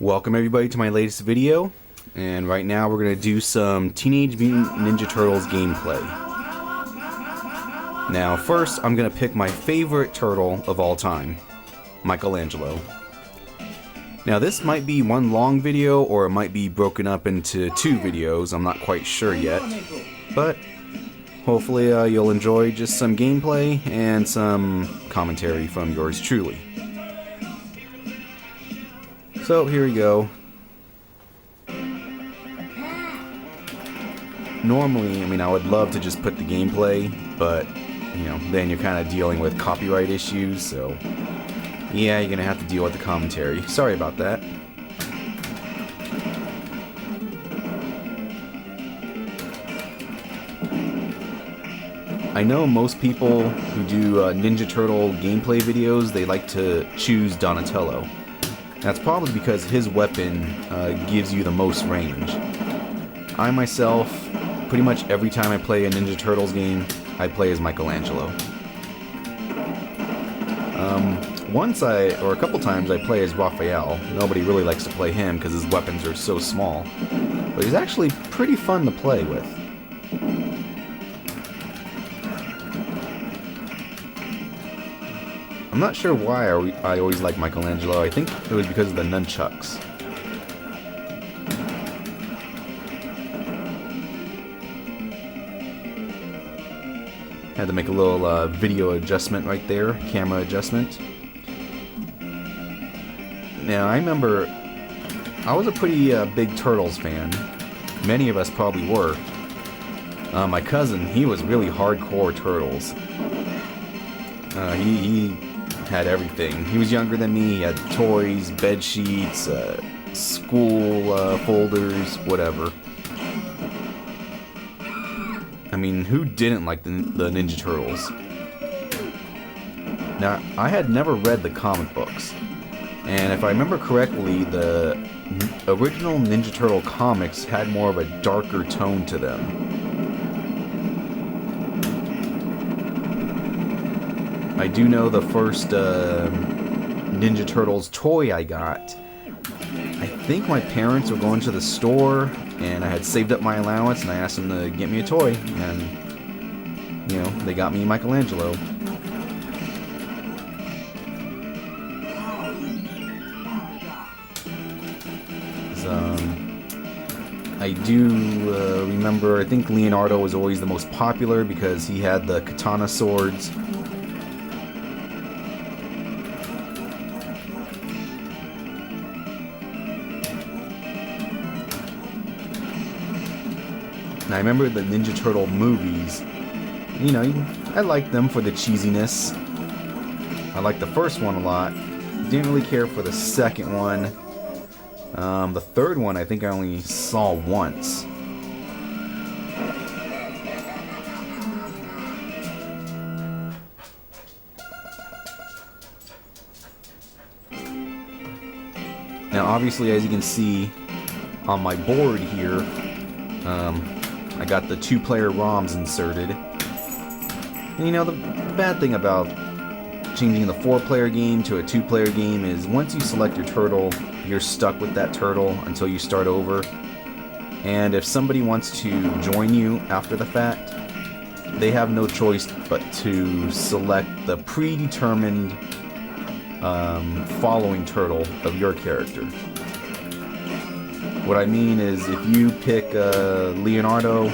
Welcome everybody to my latest video, and right now we're going to do some Teenage Mutant Ninja Turtles gameplay. Now first I'm going to pick my favorite turtle of all time, Michelangelo. Now this might be one long video or it might be broken up into two videos, I'm not quite sure yet, but hopefully you'll enjoy just some gameplay and some commentary from yours truly. So here we go. Normally, I would love to just put the gameplay, but then you're kind of dealing with copyright issues, so yeah, you're gonna have to deal with the commentary. Sorry about that. I know most people who do Ninja Turtle gameplay videos, they like to choose Donatello. That's probably because his weapon gives you the most range. I myself, pretty much every time I play a Ninja Turtles game, I play as Michelangelo. A couple times I play as Raphael. Nobody really likes to play him because his weapons are so small. But he's actually pretty fun to play with. I'm not sure why I always like Michelangelo. I think it was because of the nunchucks. Had to make a little video adjustment right there, camera adjustment. Now I remember I was a pretty big Turtles fan. Many of us probably were. My cousin, he was really hardcore Turtles. He had everything. He was younger than me. He had toys, bed sheets, school folders, whatever. Who didn't like the Ninja Turtles? Now, I had never read the comic books, and if I remember correctly, the original Ninja Turtle comics had more of a darker tone to them. I do know the first Ninja Turtles toy I got. I think my parents were going to the store and I had saved up my allowance and I asked them to get me a toy, and they got me Michelangelo. I do remember, I think Leonardo was always the most popular because he had the katana swords. And I remember the Ninja Turtle movies. I liked them for the cheesiness. I liked the first one a lot. Didn't really care for the second one. The third one I think I only saw once. Now obviously, as you can see on my board here, I got the 2-player ROMs inserted. And the bad thing about changing the 4-player game to a 2-player game is once you select your turtle, you're stuck with that turtle until you start over. And if somebody wants to join you after the fact, they have no choice but to select the predetermined following turtle of your character. What I mean is, if you pick Leonardo,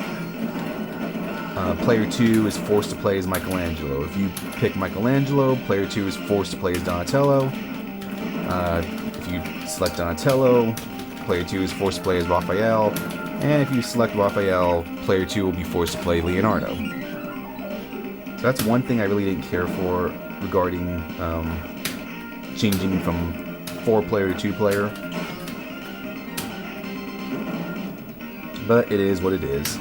player 2 is forced to play as Michelangelo. If you pick Michelangelo, player 2 is forced to play as Donatello. If you select Donatello, player 2 is forced to play as Raphael. And if you select Raphael, player 2 will be forced to play Leonardo. So that's one thing I really didn't care for regarding changing from 4-player to 2-player. But it is what it is.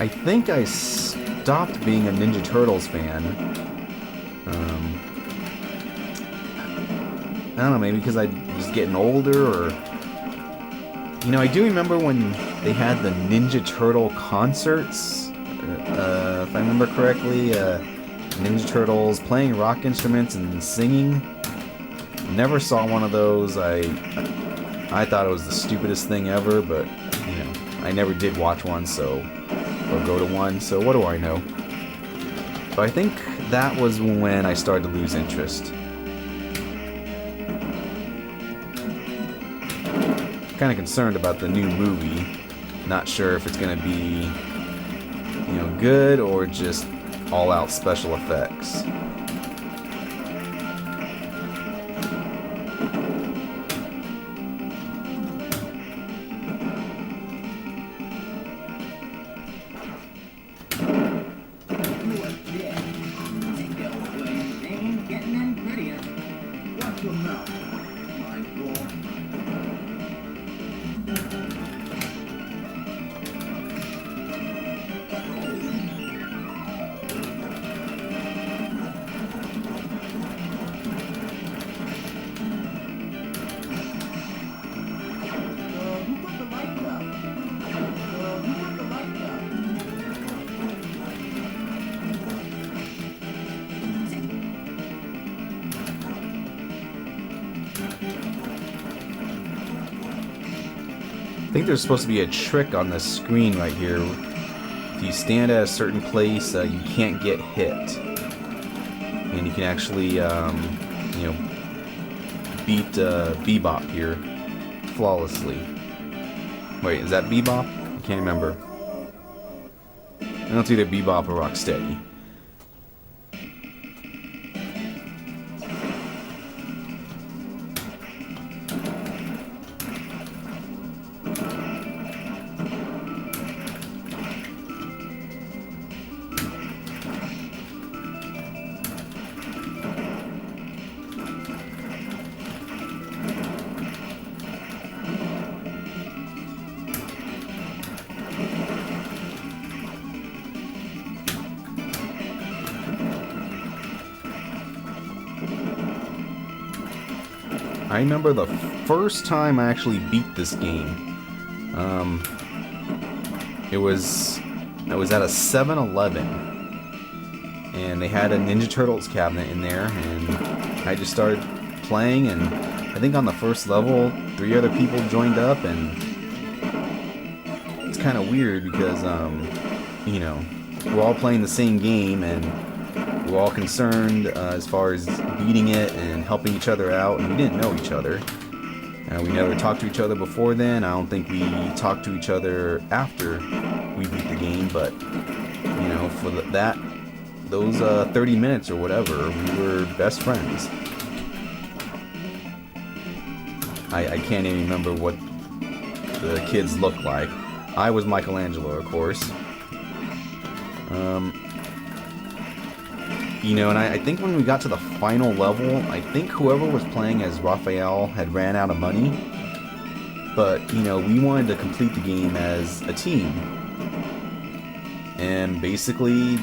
I think I stopped being a Ninja Turtles fan. I don't know, maybe because I was getting older, or I do remember when they had the Ninja Turtle concerts. If I remember correctly, Ninja Turtles playing rock instruments and singing. Never saw one of those. I thought it was the stupidest thing ever, but you know, I never did watch one, so or go to one. So what do I know? But I think that was when I started to lose interest. Kind of concerned about the new movie. Not sure if it's gonna be, you know, good or just all-out special effects. I think there's supposed to be a trick on the screen right here. If you stand at a certain place, you can't get hit, and you can actually, you know, beat Bebop here flawlessly. Wait, is that Bebop? I can't remember. I know it's either Bebop or Rocksteady. I remember the first time I actually beat this game. I was at a 7-Eleven, and they had a Ninja Turtles cabinet in there, and I just started playing, and I think on the first level, 3 other people joined up, and it's kind of weird because, you know, we're all playing the same game, and we're all concerned as far as beating it and helping each other out, and we didn't know each other. We never talked to each other before then. I don't think we talked to each other after we beat the game, but, you know, for those 30 minutes or whatever, we were best friends. I can't even remember what the kids looked like. I was Michelangelo, of course. You know, and I think when we got to the final level, I think whoever was playing as Raphael had ran out of money. But, you know, we wanted to complete the game as a team. And basically,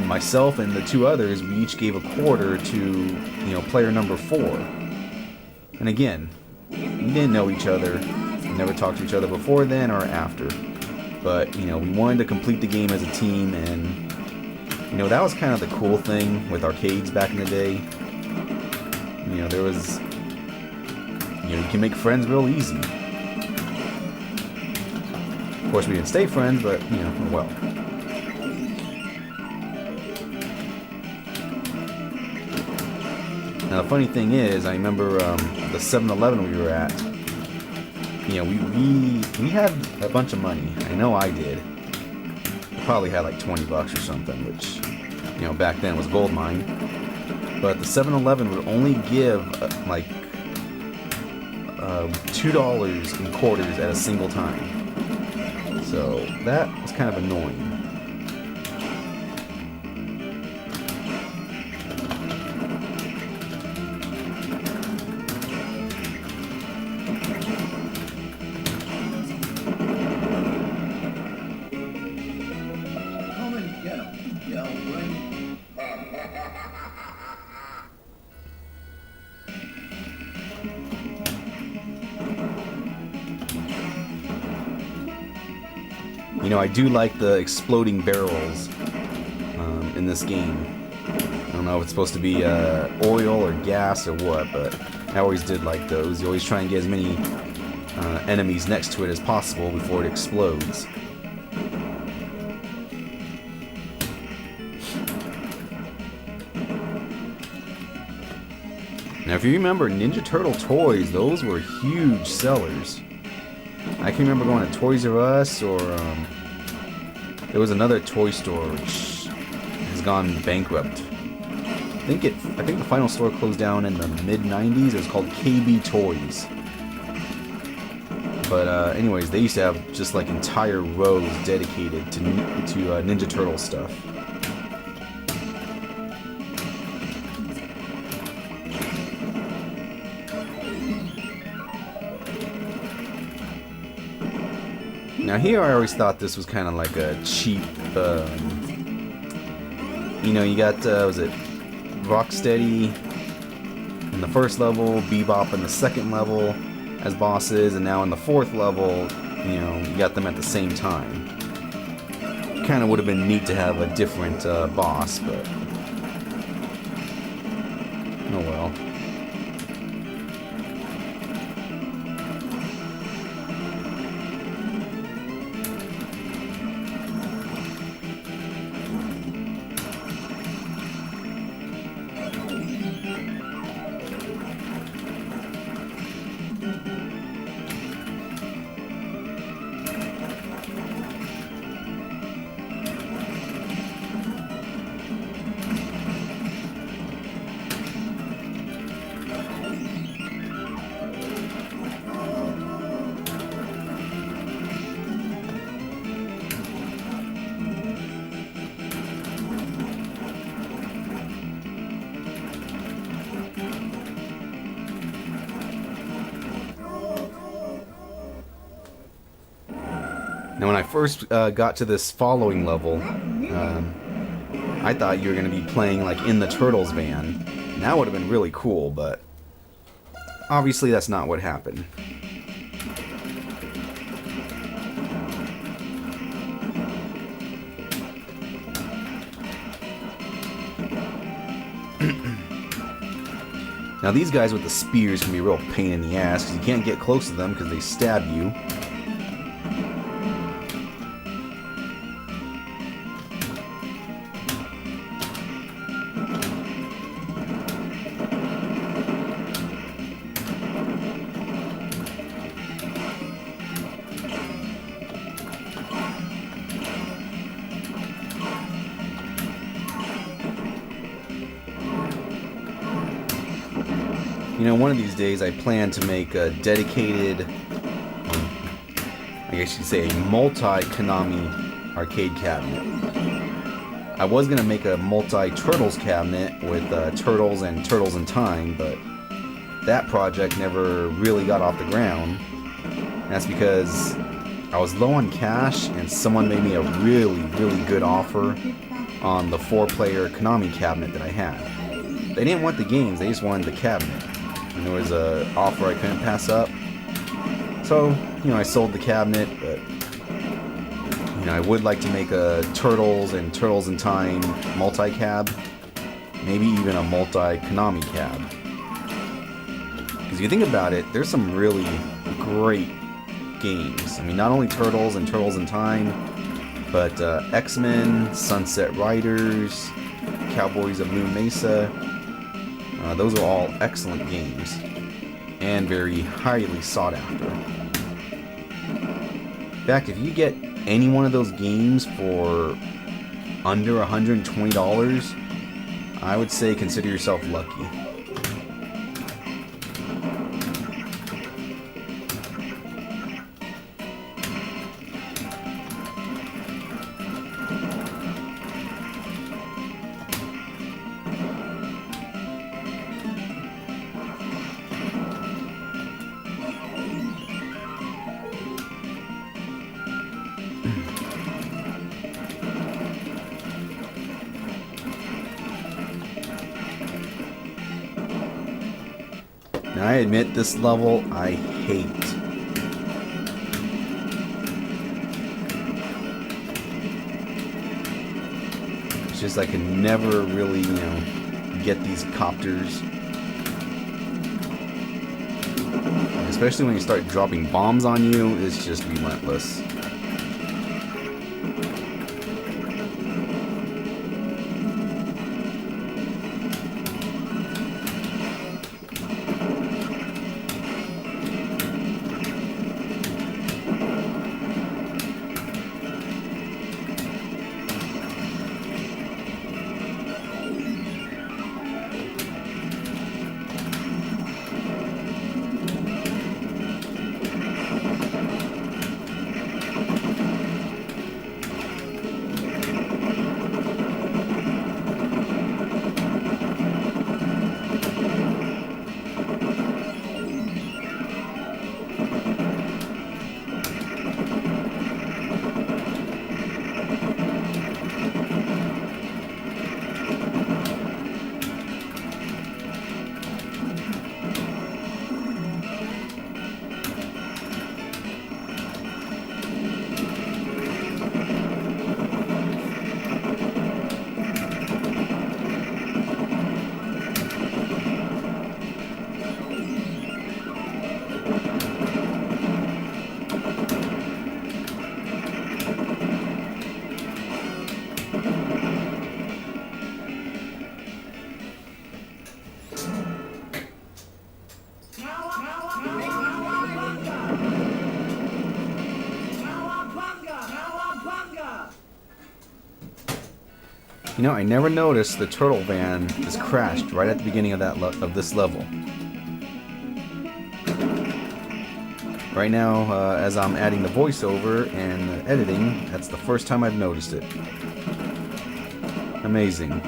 myself and the 2 others, we each gave a quarter to, you know, player number 4. And again, we didn't know each other. We never talked to each other before then or after. But, you know, we wanted to complete the game as a team, and you know, that was kind of the cool thing with arcades back in the day. You know, there was, you know, you can make friends real easy. Of course, we didn't stay friends, but, you know, well. Now, the funny thing is, I remember the 7-Eleven we were at, you know, we had a bunch of money. I know I did. Probably had like $20 or something, which, you know, back then was gold mine. But the 7-Eleven would only give like $2 in quarters at a single time. So that was kind of annoying. You know, I do like the exploding barrels in this game. don't know if it's supposed to be oil or gas or what, but I always did like those. You always try and get as many enemies next to it as possible before it explodes. Now, if you remember Ninja Turtle toys, those were huge sellers. I can remember going to Toys R Us, or there was another toy store which has gone bankrupt. I think the final store closed down in the mid-90s. It was called KB Toys. But anyways, they used to have just like entire rows dedicated to Ninja Turtle stuff. Now here I always thought this was kind of like a cheap, you know, you got, was it Rocksteady in the first level, Bebop in the second level as bosses, and now in the fourth level, you know, you got them at the same time. Kind of would have been neat to have a different boss, but oh well. Now, when I first got to this following level, I thought you were going to be playing like in the Turtles van. And that would have been really cool, but obviously that's not what happened. Now these guys with the spears can be a real pain in the ass because you can't get close to them because they stab you. You know, one of these days I plan to make a dedicated, I guess you'd say a multi-Konami arcade cabinet. I was going to make a multi-Turtles cabinet with Turtles and Turtles in Time, but that project never really got off the ground. And that's because I was low on cash and someone made me a really, really good offer on the 4-player Konami cabinet that I had. They didn't want the games, they just wanted the cabinet. And there was an offer I couldn't pass up. So, you know, I sold the cabinet, but, you know, I would like to make a Turtles and Turtles in Time multi-cab. Maybe even a multi-Konami cab. Because if you think about it, there's some really great games. I mean, not only Turtles and Turtles in Time, but X-Men, Sunset Riders, Cowboys of Moon Mesa. Those are all excellent games and very highly sought after. In fact, if you get any one of those games for under $120, I would say consider yourself lucky. Now, I admit this level I hate. It's just I can never really, you know, get these copters. Especially when you start dropping bombs on you, it's just relentless. You know, I never noticed the turtle van just crashed right at the beginning of this level. Right now, as I'm adding the voiceover and editing, that's the first time I've noticed it. Amazing.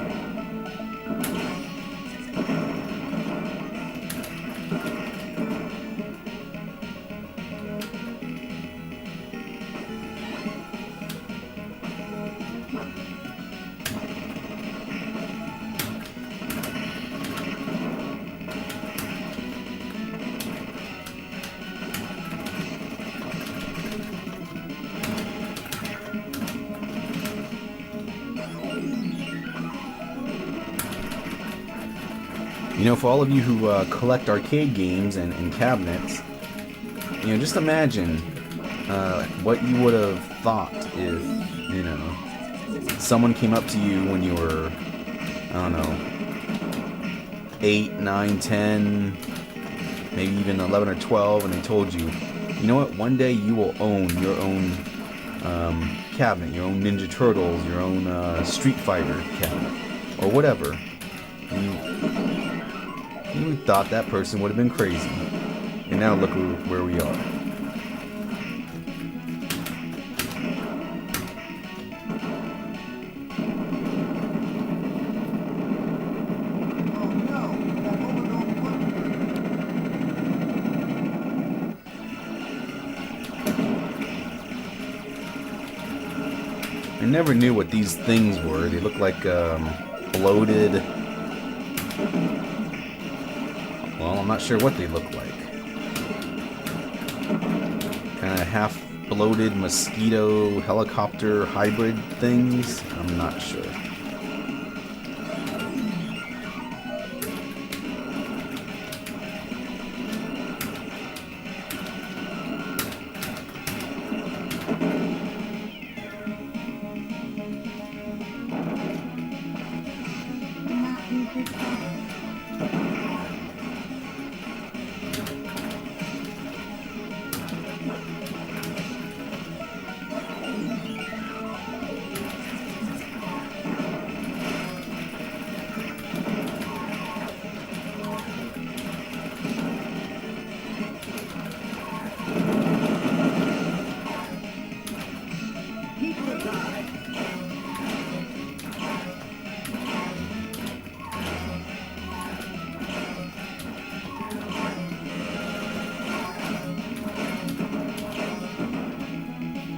You know, for all of you who collect arcade games and cabinets, you know, just imagine what you would have thought if, you know, someone came up to you when you were, I don't know, 8, 9, 10, maybe even 11 or 12, and they told you, you know what, one day you will own your own cabinet, your own Ninja Turtles, your own Street Fighter cabinet, or whatever. You thought that person would have been crazy. And now look where we are. I never knew what these things were. They look like bloated... Well, I'm not sure what they look like. Kind of half bloated mosquito helicopter hybrid things? I'm not sure.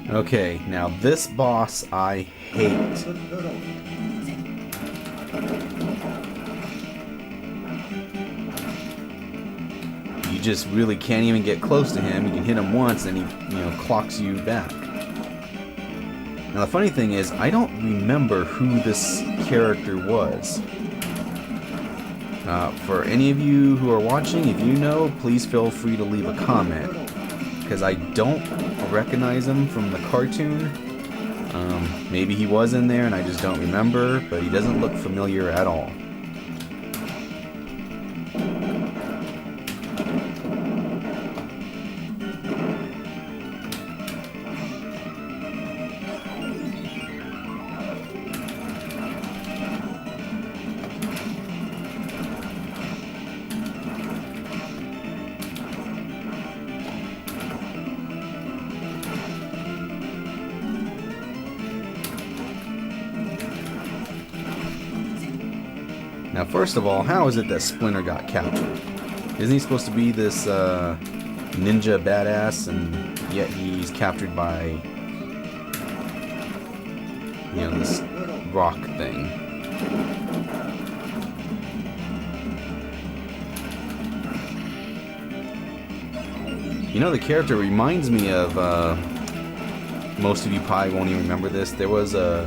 Okay, now this boss I hate. You just really can't even get close to him. You can hit him once and he, you know, clocks you back. Now the funny thing is, I don't remember who this character was. For any of you who are watching, if you know, please feel free to leave a comment, because I don't recognize him from the cartoon. Maybe he was in there and I just don't remember, but he doesn't look familiar at all. Now, first of all, how is it that Splinter got captured? Isn't he supposed to be this ninja badass, and yet he's captured by, you know, this rock thing? You know, the character reminds me of, most of you probably won't even remember this. There was I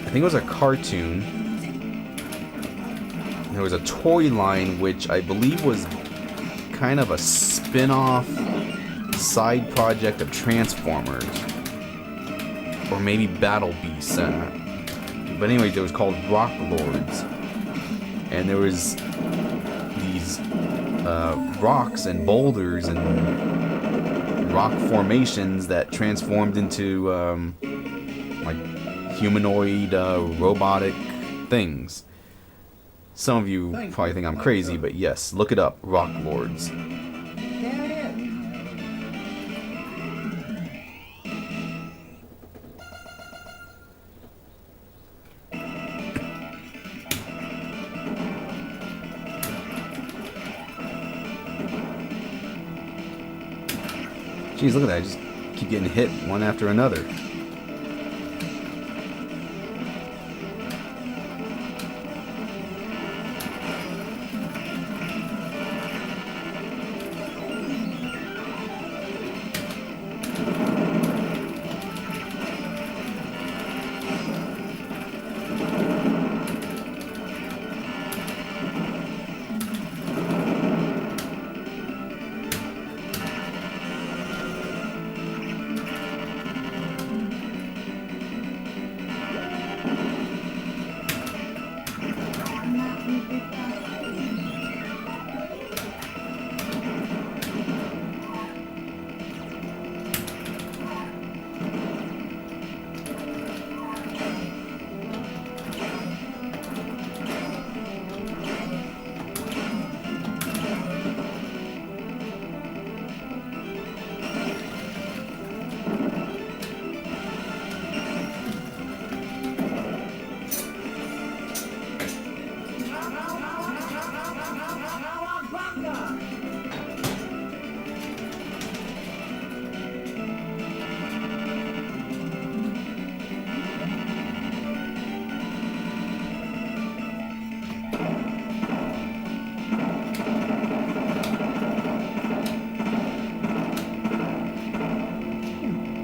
think it was a cartoon. There was a toy line which I believe was kind of a spin-off side project of Transformers, or maybe Battle Beasts. But anyway, it was called Rock Lords, and there was these rocks and boulders and rock formations that transformed into like humanoid robotic things. Some of you probably think I'm crazy, but yes, look it up, Rock Lords. Jeez, look at that, I just keep getting hit one after another.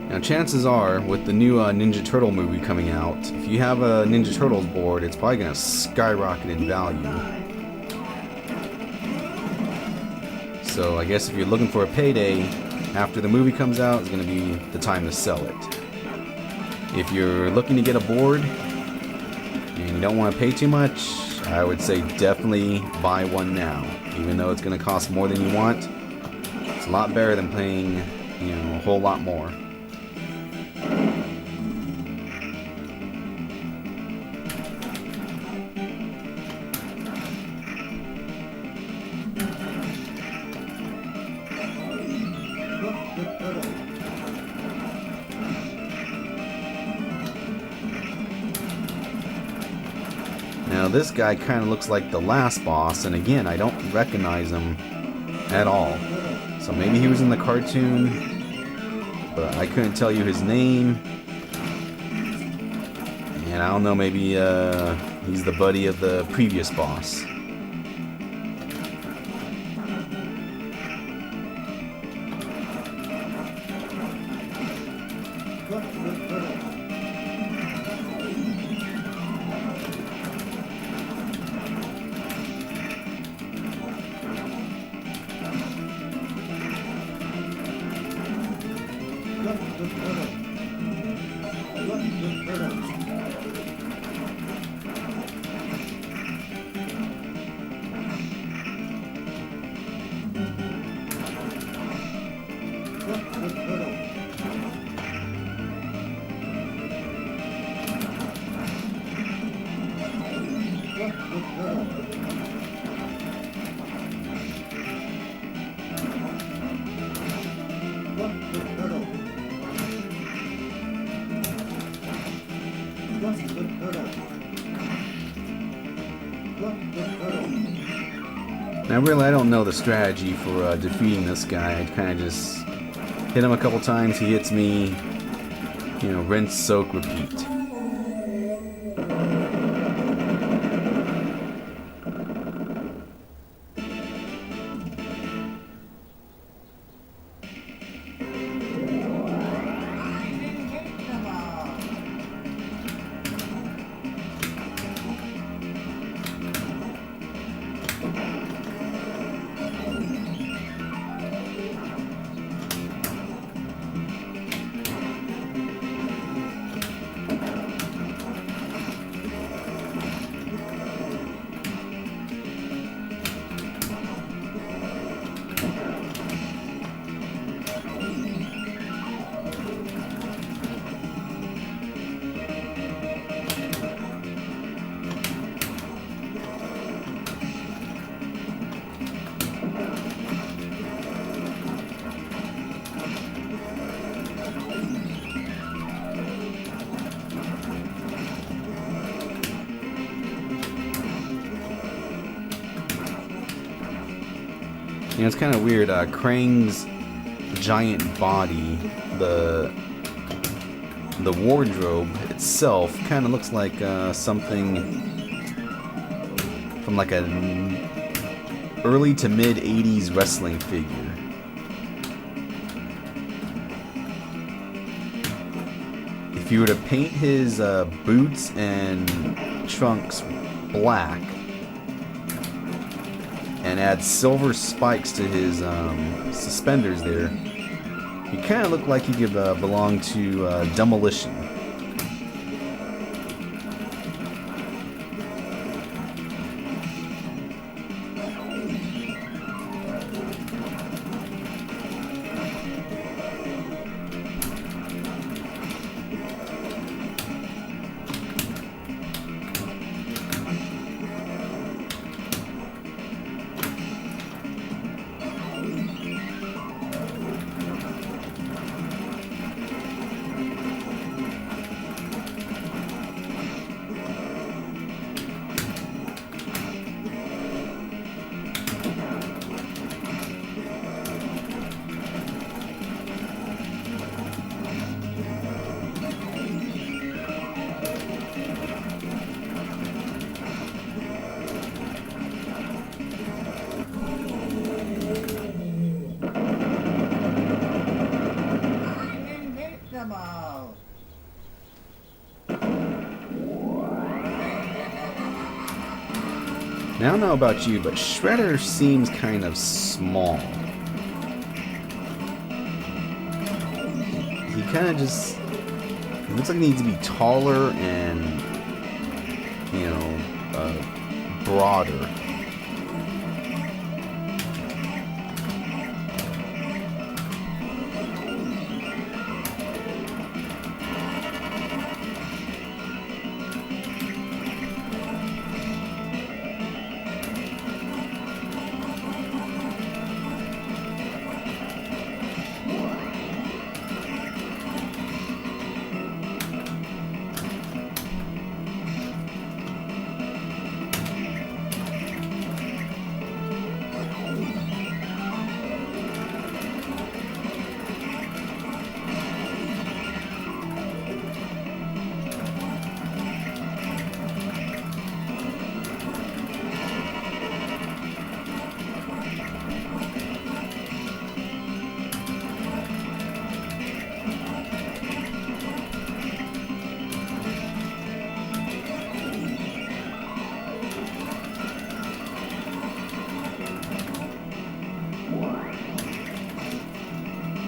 Now, chances are, with the new Ninja Turtle movie coming out, if you have a Ninja Turtles board, it's probably going to skyrocket in value. So I guess if you're looking for a payday after the movie comes out, it's going to be the time to sell it. If you're looking to get a board and you don't want to pay too much, I would say definitely buy one now. Even though it's going to cost more than you want, it's a lot better than paying, you know, a whole lot more. Now this guy kind of looks like the last boss, and again, I don't recognize him at all. So maybe he was in the cartoon, but I couldn't tell you his name. And I don't know, maybe he's the buddy of the previous boss. Now, really, I don't know the strategy for defeating this guy. I kind of just hit him a couple times, he hits me, you know, rinse, soak, repeat. You know, it's kind of weird. Krang's giant body, the wardrobe itself, kind of looks like something from like an early to mid '80s wrestling figure. If you were to paint his boots and trunks black and add silver spikes to his suspenders there, he kind of looked like he could belong to Demolition. Now, I don't know about you, but Shredder seems kind of small. He kind of just... It looks like he needs to be taller and, you know, broader.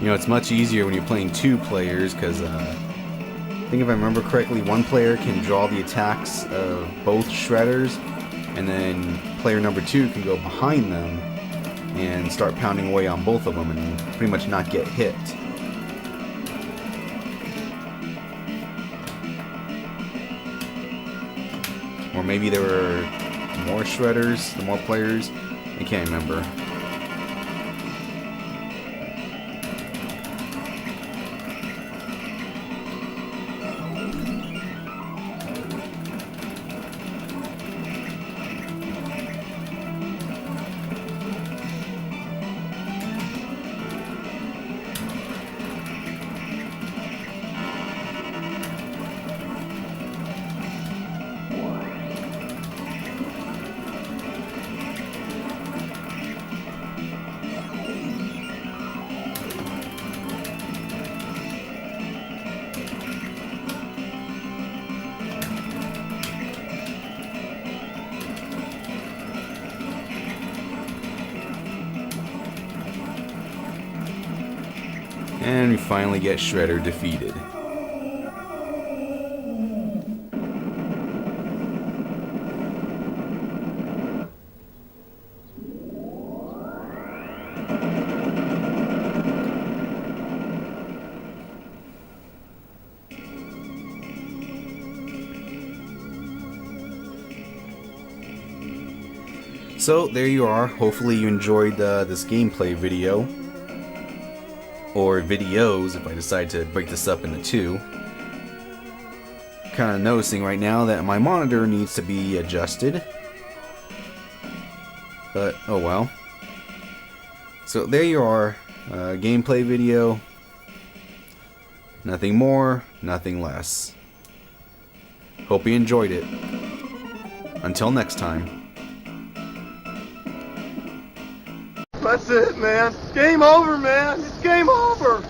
You know, it's much easier when you're playing two players because I think if I remember correctly, one player can draw the attacks of both shredders, and then player number 2 can go behind them and start pounding away on both of them and pretty much not get hit. Or maybe there were more shredders, the more players. I can't remember. And we finally get Shredder defeated. So there you are. Hopefully you enjoyed this gameplay video. Or videos, if I decide to break this up into two. Kind of noticing right now that my monitor needs to be adjusted. But, oh well. So there you are. Gameplay video. Nothing more, nothing less. Hope you enjoyed it. Until next time. That's it, man. Game over, man. It's game over.